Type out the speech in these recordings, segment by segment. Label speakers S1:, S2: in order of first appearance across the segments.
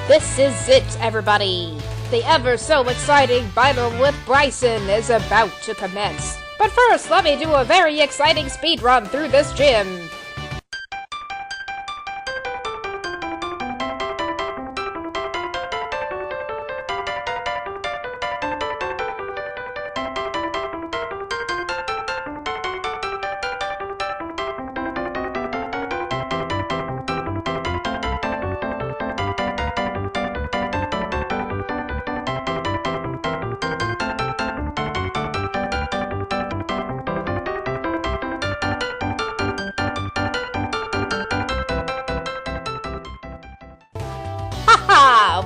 S1: This is it, everybody! The ever so exciting battle with Brycen is about to commence. But first, let me do a very exciting speedrun through this gym.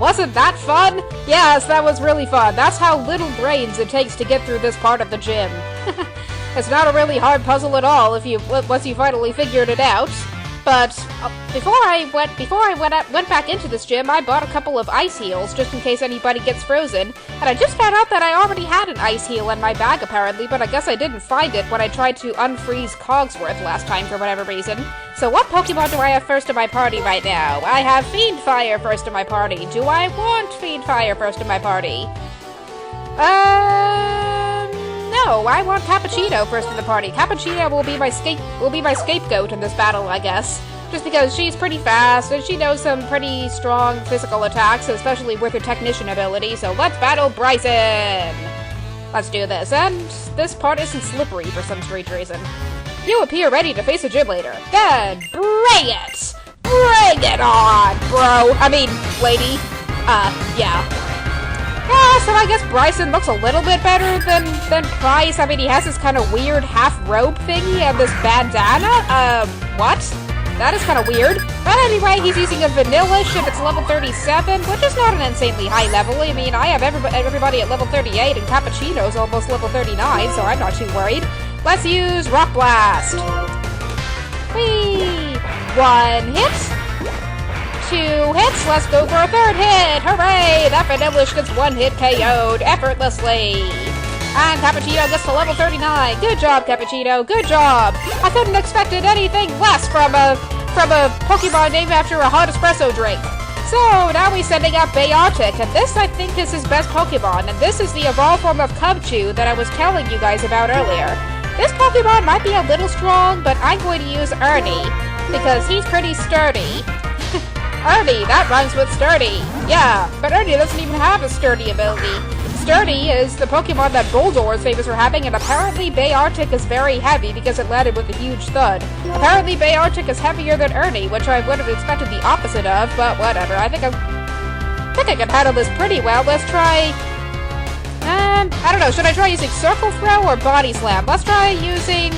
S1: Wasn't that fun? Yes, that was really fun. That's how little brains it takes to get through this part of the gym. It's not a really hard puzzle at all once you finally figured it out. But before I went back into this gym, I bought a couple of ice heals just in case anybody gets frozen. And I just found out that I already had an ice heal in my bag apparently, but I guess I didn't find it when I tried to unfreeze Cogsworth last time for whatever reason. So what Pokemon do I have first in my party right now? I have Fiendfire first in my party. Do I want Fiendfire first in my party? No, I want Cappuccino first in the party. Cappuccino will be my scapegoat in this battle, I guess. Just because she's pretty fast, and she knows some pretty strong physical attacks, especially with her Technician ability, so let's battle Brycen! Let's do this, and this part isn't slippery for some strange reason. You appear ready to face a gym leader. Then, bring it! Bring it on, bro! I mean, lady. Yeah. Yeah, so I guess Brycen looks a little bit better than Price. I mean, he has this kind of weird half-robe thingy and this bandana. What? That is kind of weird. But anyway, he's using a Vanillish and it's level 37, which is not an insanely high level. I mean, I have everybody at level 38 and Cappuccino's almost level 39, so I'm not too worried. Let's use Rock Blast. Whee! 1 hit. 2 hits, let's go for a 3rd hit! Hooray! That Vanillish gets 1 hit KO'd effortlessly! And Cappuccino gets to level 39! Good job, Cappuccino! Good job! I couldn't expected anything less from a Pokemon named after a hot espresso drink! So, now we're sending out Beartic, and this I think is his best Pokemon, and this is the evolved form of Cubchoo that I was telling you guys about earlier. This Pokemon might be a little strong, but I'm going to use Ernie, because he's pretty sturdy. Ernie, that rhymes with sturdy. Yeah, but Ernie doesn't even have a sturdy ability. Sturdy is the Pokemon that Boldore is famous for having, and apparently Beartic is very heavy because it landed with a huge thud. Apparently Beartic is heavier than Ernie, which I would have expected the opposite of, but whatever. I think I can handle this pretty well. Let's try... I don't know, should I try using Circle Throw or Body Slam? Let's try using,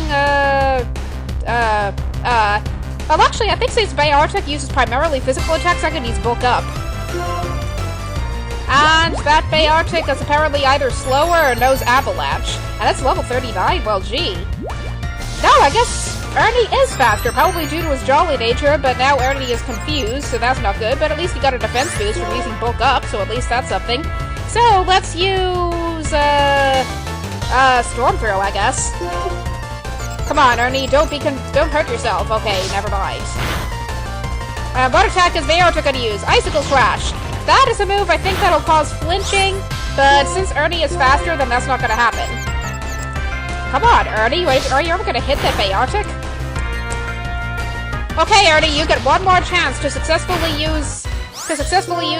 S1: well, actually, I think since Beartic uses primarily physical attacks, I can use Bulk Up. And that Beartic is apparently either slower or knows Avalanche. And it's level 39, well, gee. No, I guess Ernie is faster, probably due to his jolly nature, but now Ernie is confused, so that's not good. But at least he got a defense boost from using Bulk Up, so at least that's something. So, let's use, Storm Throw, I guess. Come on, Ernie, don't hurt yourself. Okay, never mind. What attack is Beartic gonna use? Icicle Slash. That is a move I think that'll cause flinching, but since Ernie is faster, then that's not gonna happen. Come on, Ernie, are you ever gonna hit that Beartic? Okay, Ernie, you get one more chance to successfully use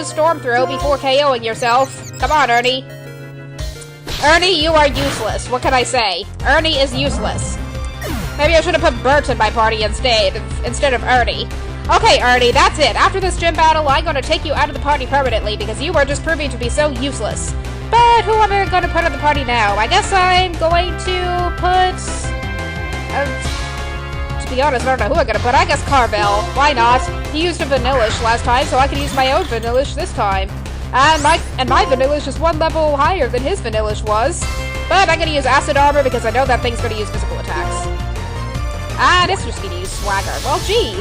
S1: Storm Throw before KOing yourself. Come on, Ernie. Ernie, you are useless. What can I say? Ernie is useless. Maybe I should have put Bert in my party instead of Ernie. Okay, Ernie, that's it. After this gym battle, I'm going to take you out of the party permanently because you are just proving to be so useless. But who am I going to put in the party now? I guess I'm going to put... to be honest, I don't know who I'm going to put. I guess Carvel. Why not? He used a Vanillish last time, so I can use my own Vanillish this time. And my Vanillish is 1 level higher than his Vanillish was. But I'm going to use Acid Armor because I know that thing's going to use physical attacks. And it's just going to use Swagger. Well, gee.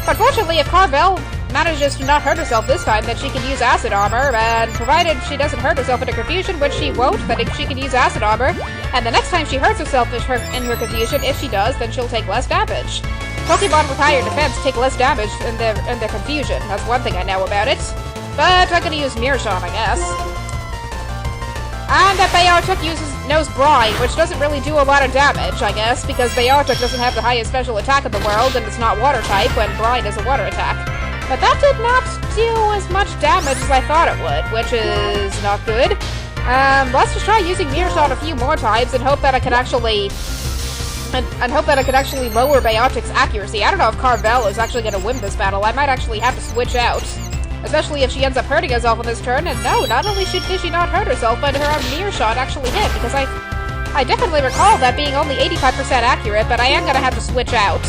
S1: But fortunately, if Carvel manages to not hurt herself this time, then she can use Acid Armor, and provided she doesn't hurt herself in her confusion, which she won't, then she can use Acid Armor, and the next time she hurts herself in her confusion, if she does, then she'll take less damage. Pokemon with higher defense take less damage in their confusion. That's one thing I know about it. But I'm gonna use Mirror Shot, I guess. And that Biotech knows Brine, which doesn't really do a lot of damage, I guess, because Biotech doesn't have the highest special attack in the world, and it's not water type when Brine is a water attack. But that did not do as much damage as I thought it would, which is not good. Let's just try using Mirror Shot a few more times and hope that I can actually... And hope that I can actually lower Biotech's accuracy. I don't know if Carvel is actually going to win this battle. I might actually have to switch out. Especially if she ends up hurting herself on this turn. And no, not only did she not hurt herself, but her Mirror Shot actually hit. Because I definitely recall that being only 85% accurate, but I am going to have to switch out.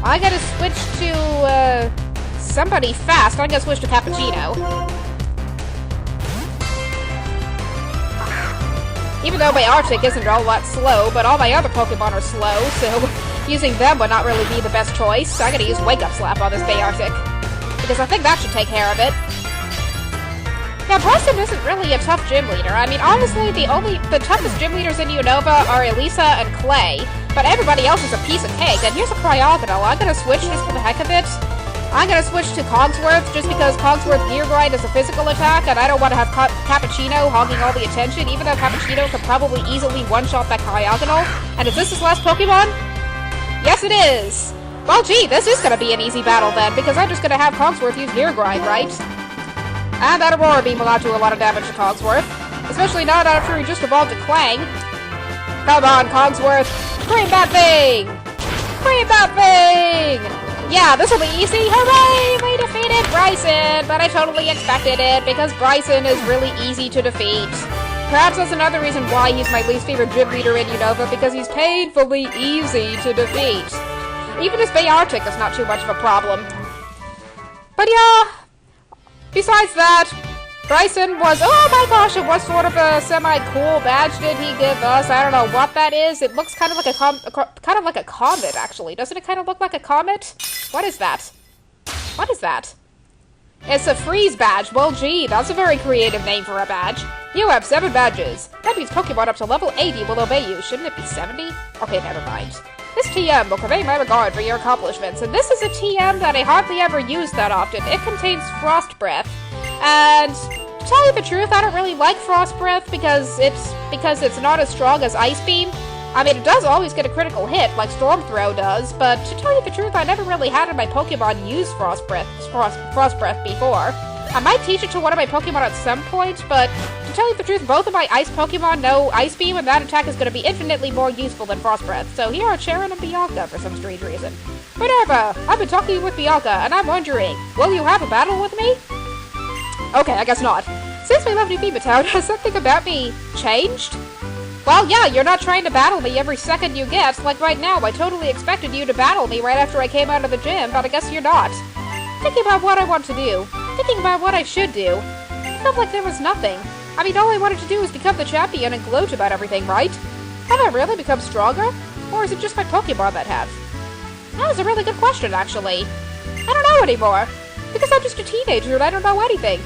S1: I gotta switch to, somebody fast. I'm gonna switch to Cappuccino. Even though my Arctic isn't all that slow, but all my other Pokemon are slow, so using them would not really be the best choice. So I'm gonna use Wake Up Slap on this Arctic, because I think that should take care of it. Now, Brycen isn't really a tough gym leader. I mean, honestly, the toughest gym leaders in Unova are Elisa and Clay, but everybody else is a piece of cake. And here's a Cryogonal. I'm gonna switch just for the heck of it. I'm gonna switch to Cogsworth just because Cogsworth Gear Grind is a physical attack, and I don't want to have Cappuccino hogging all the attention, even though Cappuccino could probably easily one-shot that Cryogonal. And is this his last Pokemon? Yes, it is! Well, gee, this is gonna be an easy battle then, because I'm just gonna have Cogsworth use Gear Grind, right? And that Aurora Beam will not do a lot of damage to Cogsworth, especially not after he just evolved to Clang. Come on, Cogsworth! Cream that thing! Cream that thing! Yeah, this will be easy. Hooray! We defeated Brycen, but I totally expected it because Brycen is really easy to defeat. Perhaps that's another reason why he's my least favorite gym leader in Unova, because he's painfully easy to defeat. Even his Arctic is not too much of a problem. But yeah, besides that, Brycen was, oh my gosh, it was sort of a semi-cool badge did he give us. I don't know what that is. It looks kind of like a comet, actually. Doesn't it kind of look like a comet? What is that? What is that? It's a freeze badge. Well, gee, that's a very creative name for a badge. You have 7 badges. That means Pokemon up to level 80 will obey you. Shouldn't it be 70? Okay, never mind. This TM will convey my regard for your accomplishments, and this is a TM that I hardly ever use that often. It contains Frost Breath, and to tell you the truth, I don't really like Frost Breath because it's not as strong as Ice Beam. I mean, it does always get a critical hit, like Storm Throw does, but to tell you the truth, I never really had my Pokemon use Frost Breath before. I might teach it to one of my Pokemon at some point, but to tell you the truth, both of my Ice Pokemon know Ice Beam, and that attack is going to be infinitely more useful than Frost Breath. So here are Cheren and Bianca for some strange reason. Minerva, I've been talking with Bianca, and I'm wondering, will you have a battle with me? Okay, I guess not. Since we left New Town, has something about me changed? Well, yeah, you're not trying to battle me every second you get. Like right now, I totally expected you to battle me right after I came out of the gym, but I guess you're not. Thinking about what I want to do. Thinking about what I should do. It felt like there was nothing. I mean, all I wanted to do was become the champion and gloat about everything, right? Have I really become stronger? Or is it just my Pokemon that have? That was a really good question, actually. I don't know anymore. Because I'm just a teenager and I don't know anything.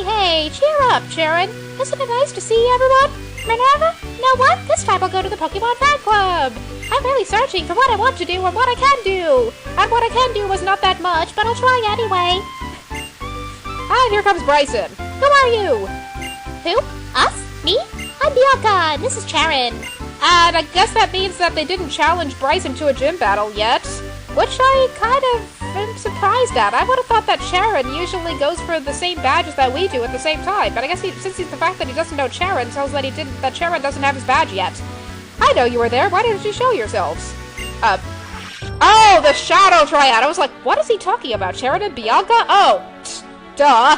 S1: Hey, cheer up, Cheren. Isn't it nice to see everyone? Minerva, you know what? This time I'll go to the Pokemon Fan Club. I'm really searching for what I want to do and what I can do. And what I can do was not that much, but I'll try anyway. And here comes Brycen. Who are you? Who? Us? Me? I'm Bianca, and this is Cheren. And I guess that means that they didn't challenge Brycen to a gym battle yet, which I kind of am surprised at. I would have thought that Cheren usually goes for the same badges that we do at the same time, but I guess since the fact that he doesn't know Cheren tells that Cheren doesn't have his badge yet. I know you were there. Why didn't you show yourselves? Oh, the Shadow Triad. I was like, what is he talking about? Cheren and Bianca? Oh, duh.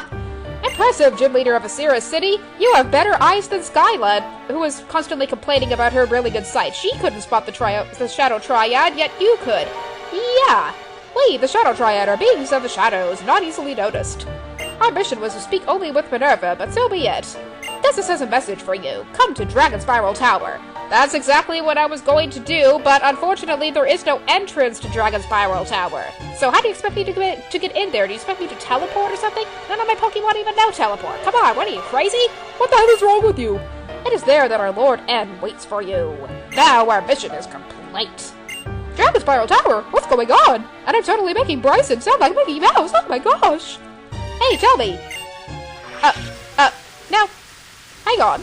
S1: Impressive, gym leader of Icirrus City. You have better eyes than Skyla, who was constantly complaining about her really good sight. She couldn't spot the Shadow Triad, yet you could. Yeah. We, the Shadow Triad, are beings of the shadows, not easily noticed. Our mission was to speak only with Minerva, but so be it. This has a message for you. Come to Dragonspiral Tower. That's exactly what I was going to do, but unfortunately there is no entrance to Dragonspiral Tower. So how do you expect me to get in there? Do you expect me to teleport or something? None of my Pokemon even know teleport. Come on, what are you, crazy? What the hell is wrong with you? It is there that our Lord N waits for you. Now our mission is complete. Dragonspiral Tower? What's going on? And I'm totally making Brycen sound like Mickey Mouse. Oh my gosh. Hey, tell me. No. Hang on.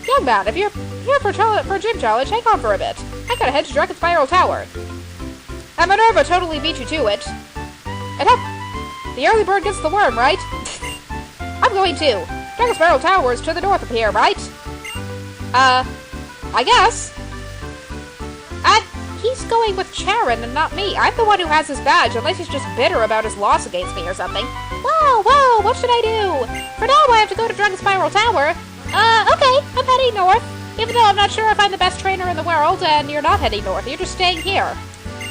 S1: Young man, if you're here for a gym challenge, hang on for a bit. I gotta head to Dragonspiral Tower. And Minerva totally beat you to it. And the early bird gets the worm, right? I'm going too. Dragonspiral Tower is to the north of here, right? I guess. He's going with Cheren and not me. I'm the one who has his badge, unless he's just bitter about his loss against me or something. Whoa, what should I do? For now, I have to go to Dragonspiral Tower. Okay, I'm heading north. Even though I'm not sure if I'm the best trainer in the world, and you're not heading north, you're just staying here.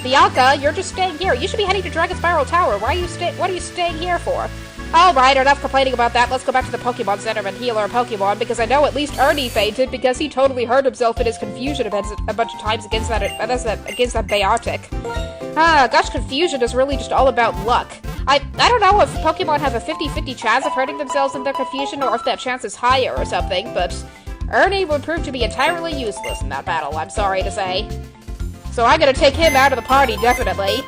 S1: Bianca, you're just staying here. You should be heading to Dragonspiral Tower. What are you staying here for? Alright, enough complaining about that. Let's go back to the Pokemon Center and heal our Pokemon, because I know at least Ernie fainted because he totally hurt himself in his confusion a bunch of times against that Biotic. Gosh, confusion is really just all about luck. I don't know if Pokemon have a 50-50 chance of hurting themselves in their confusion, or if that chance is higher or something, but Ernie would prove to be entirely useless in that battle, I'm sorry to say. So I'm gonna take him out of the party, definitely.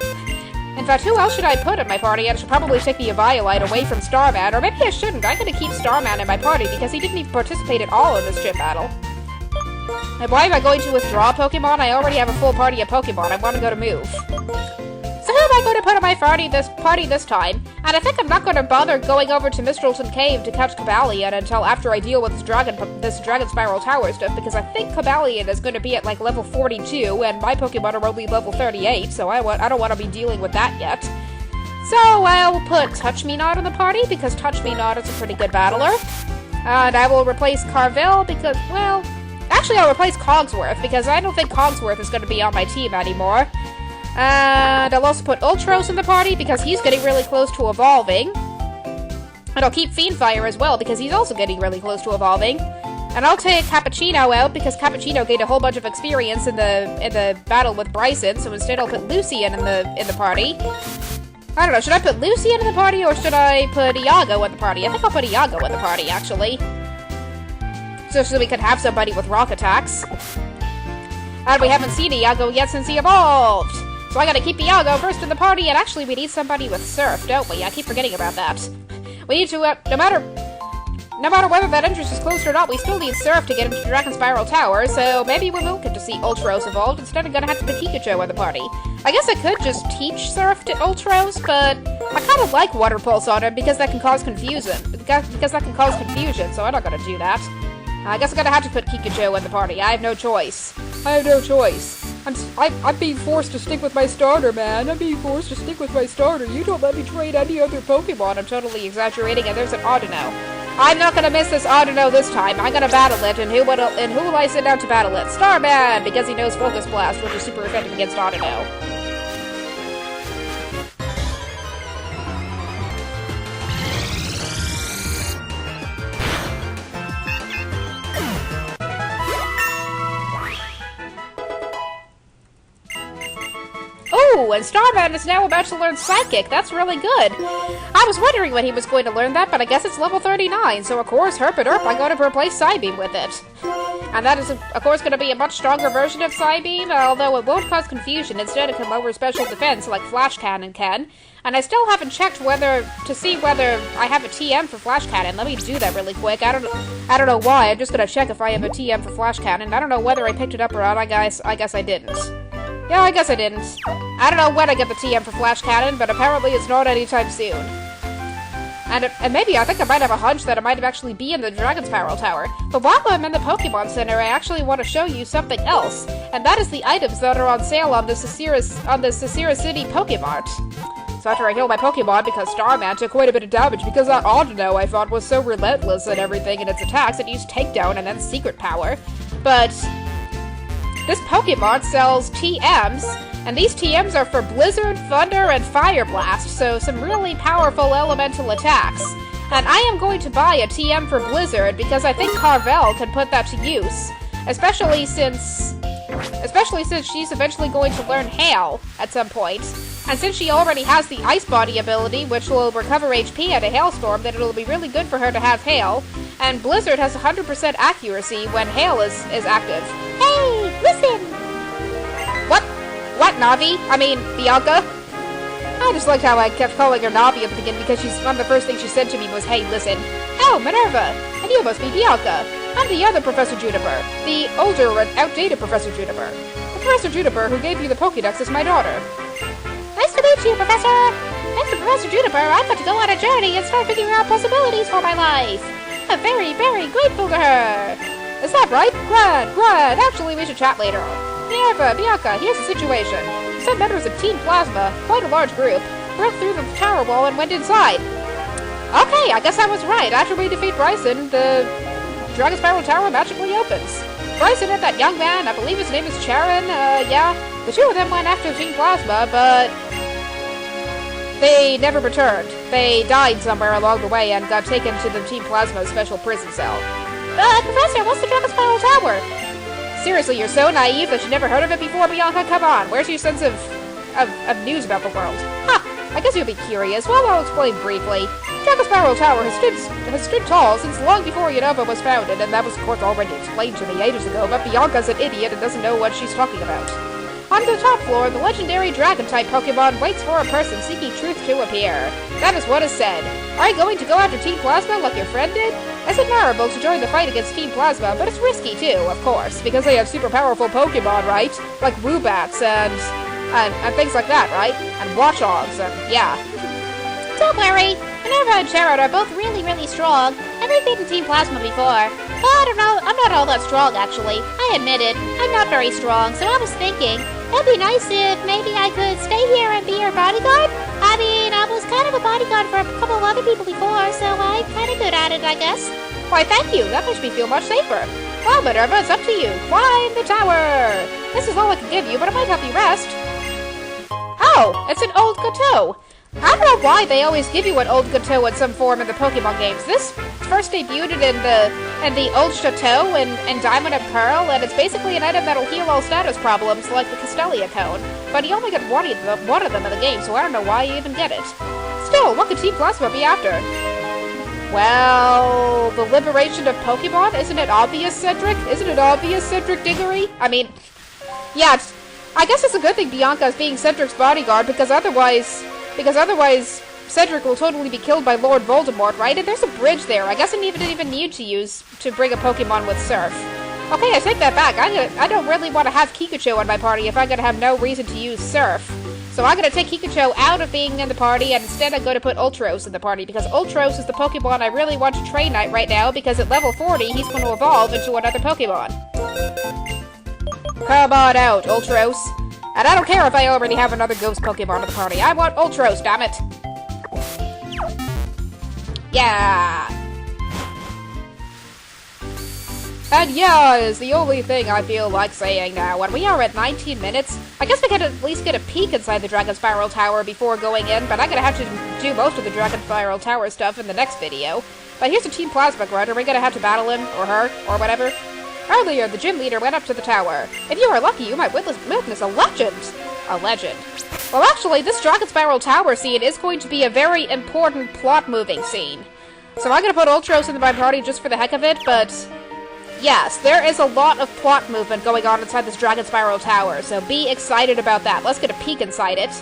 S1: In fact, who else should I put in my party? I should probably take the Eviolite away from Starman, or maybe I shouldn't. I'm gonna keep Starman in my party because he didn't even participate at all in this gym battle. And why am I going to withdraw Pokemon? I already have a full party of Pokemon. I want to go to move. So who am I going to put in my party this time? And I think I'm not going to bother going over to Mistralton Cave to catch Cobalion until after I deal with this Dragonspiral Tower stuff, because I think Cobalion is going to be at like level 42, and my Pokemon are only level 38, so I don't want to be dealing with that yet. So I'll put Touch-Me-Not in the party, because Touch-Me-Not is a pretty good battler. And I will replace Carvel because, well, actually I'll replace Cogsworth, because I don't think Cogsworth is going to be on my team anymore. And I'll also put Ultros in the party, because he's getting really close to evolving. And I'll keep Fiendfire as well, because he's also getting really close to evolving. And I'll take Cappuccino out, because Cappuccino gained a whole bunch of experience in the battle with Brycen, so instead I'll put Lucian in the party. I don't know, should I put Lucian in the party, or should I put Iago in the party? I think I'll put Iago in the party, actually. So we can have somebody with rock attacks. And we haven't seen Iago yet since he evolved! So I gotta keep Iago first in the party, and actually we need somebody with Surf, don't we? I keep forgetting about that. We need to, no matter whether that entrance is closed or not, we still need Surf to get into Dragonspiral Tower, so maybe we will get to see Ultros evolved. Instead I'm gonna have to put Pikachu in the party. I guess I could just teach Surf to Ultros, but I kinda like Water Pulse on him because that can cause confusion. So I'm not gonna do that. I guess I'm gonna have to put Pikachu in the party. I have no choice. I'm being forced to stick with my starter, man. I'm being forced to stick with my starter. You don't let me train any other Pokemon. I'm totally exaggerating, and there's an Audino. I'm not gonna miss this Audino this time. I'm gonna battle it, and who will I send out to battle it? Starman, because he knows Focus Blast, which is super effective against Audino. Oh, and Starman is now about to learn Psychic. That's really good. I was wondering when he was going to learn that, but I guess it's level 39, so of course, herp I'm going to replace Psybeam with it. And that is, of course, going to be a much stronger version of Psybeam, although it won't cause confusion. Instead, it can lower special defense like Flash Cannon can. And I still haven't checked to see whether I have a TM for Flash Cannon. Let me do that really quick. I don't know why. I'm just going to check if I have a TM for Flash Cannon. I don't know whether I picked it up or not. I guess I didn't. Yeah, I guess I didn't. I don't know when I get the TM for Flash Cannon, but apparently it's not anytime soon. And maybe I think I might have a hunch that it might actually be in the Dragonspiral Tower. But while I'm in the Pokemon Center, I actually want to show you something else, and that is the items that are on sale on the Icirrus City Pokemart. So after I heal my Pokemon, because Starman took quite a bit of damage, because that Audino I thought was so relentless and everything in its attacks, it used Takedown and then Secret Power. But this Pokemon sells TMs, and these TMs are for Blizzard, Thunder, and Fire Blast, so some really powerful elemental attacks. And I am going to buy a TM for Blizzard because I think Carvel can put that to use, especially since she's eventually going to learn Hail at some point. And since she already has the Ice Body ability, which will recover HP at a Hailstorm, then it'll be really good for her to have Hail. And Blizzard has 100% accuracy when Hail is active. Hey, listen! What, Navi? I mean, Bianca? I just liked how I kept calling her Navi at the beginning because one of the first things she said to me was, hey, listen. Oh, Minerva! And you must be Bianca. I'm the other Professor Juniper. The older and outdated Professor Juniper. The Professor Juniper who gave you the Pokédex is my daughter. Nice to meet you, Professor! Thanks to Professor Juniper, I've got to go on a journey and start figuring out possibilities for my life. I'm very, very grateful to her. Is that right? Glad. Actually, we should chat later. Minerva, Bianca, here's the situation. Some members of Team Plasma, quite a large group, broke through the tower wall and went inside. Okay, I guess I was right. After we defeat Brycen, the Dragonspiral Tower magically opens. Brycen and that young man, I believe his name is Cheren, yeah, the two of them went after Team Plasma, but they never returned. They died somewhere along the way and got taken to the Team Plasma special prison cell. Professor, what's the Dragonspiral Tower? Seriously, you're so naive that you never heard of it before, Bianca? Come on, where's your sense of news about the world? I guess you'll be curious. Well, I'll explain briefly. Dragonspiral Tower has stood tall since long before Unova was founded, and that was, of course, already explained to me ages ago, but Bianca's an idiot and doesn't know what she's talking about. On the top floor, the legendary Dragon-type Pokemon waits for a person seeking truth to appear. That is what is said. Are you going to go after Team Plasma like your friend did? It's admirable to join the fight against Team Plasma, but it's risky too, of course, because they have super powerful Pokemon, right? Like Woobats and things like that, right? And Watchogs, and yeah. Don't worry, Minerva and Cheren are both really, really strong, and they've beaten Team Plasma before. But I don't know, I'm not all that strong, actually. I admit it, I'm not very strong, so I was thinking, it'd be nice if maybe I could stay here and be your bodyguard. I mean, I was kind of a bodyguard for a couple of other people before, so I'm kind of good at it, I guess. Why, thank you, that makes me feel much safer. Well, Minerva, it's up to you. Climb the tower! This is all I can give you, but it might help you rest. Oh, it's an old Gateau. I don't know why they always give you an old Gateau in some form in the Pokemon games. This first debuted in the old Chateau in Diamond and Pearl, and it's basically an item that'll heal all status problems, like the Castelia Cone. But you only get one of them in the game, so I don't know why you even get it. Still, what could Team Plasma be after? Well, the liberation of Pokemon? Isn't it obvious, Cedric? Isn't it obvious, Cedric Diggory? I mean, yeah, I guess it's a good thing Bianca is being Cedric's bodyguard, because otherwise Cedric will totally be killed by Lord Voldemort, right? And there's a bridge there. I guess I didn't even need to bring a Pokemon with Surf. Okay, I take that back. I don't really want to have Kikucho in my party if I'm gonna have no reason to use Surf. So I'm gonna take Kikucho out of being in the party, and instead I'm gonna put Ultros in the party, because Ultros is the Pokemon I really want to train right now, because at level 40, he's going to evolve into another Pokemon. Come on out, Ultros. And I don't care if I already have another ghost Pokemon in the party. I want Ultros, damn it. Yeah. And yeah is the only thing I feel like saying now. When we are at 19 minutes, I guess we could at least get a peek inside the Dragonspiral Tower before going in, but I'm gonna have to do most of the Dragonspiral Tower stuff in the next video. But here's a Team Plasma grunt. Are we gonna have to battle him, or her, or whatever? Earlier, the gym leader went up to the tower. If you are lucky, you might witness a legend. A legend. Well, actually, this Dragonspiral Tower scene is going to be a very important plot-moving scene. So I'm gonna put Ultros in my party just for the heck of it, but yes, there is a lot of plot movement going on inside this Dragonspiral Tower, so be excited about that. Let's get a peek inside it.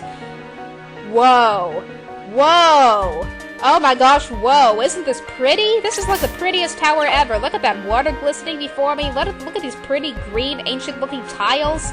S1: Whoa. Whoa! Oh my gosh, whoa, isn't this pretty? This is like the prettiest tower ever. Look at that water glistening before me. Look at these pretty green, ancient-looking tiles.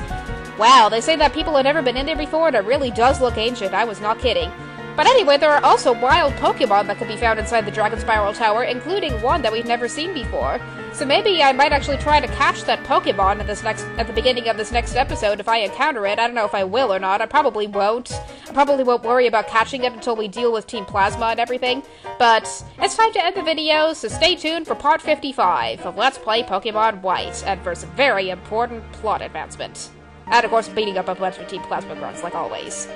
S1: Wow, they say that people have never been in there before, and it really does look ancient. I was not kidding. But anyway, there are also wild Pokemon that can be found inside the Dragonspiral Tower, including one that we've never seen before. So maybe I might actually try to catch that Pokemon at the beginning of this next episode if I encounter it. I don't know if I will or not. I probably won't. I probably won't worry about catching it until we deal with Team Plasma and everything. But it's time to end the video, so stay tuned for part 55 of Let's Play Pokemon White, and for some very important plot advancement. And of course, beating up a bunch of Team Plasma grunts, like always.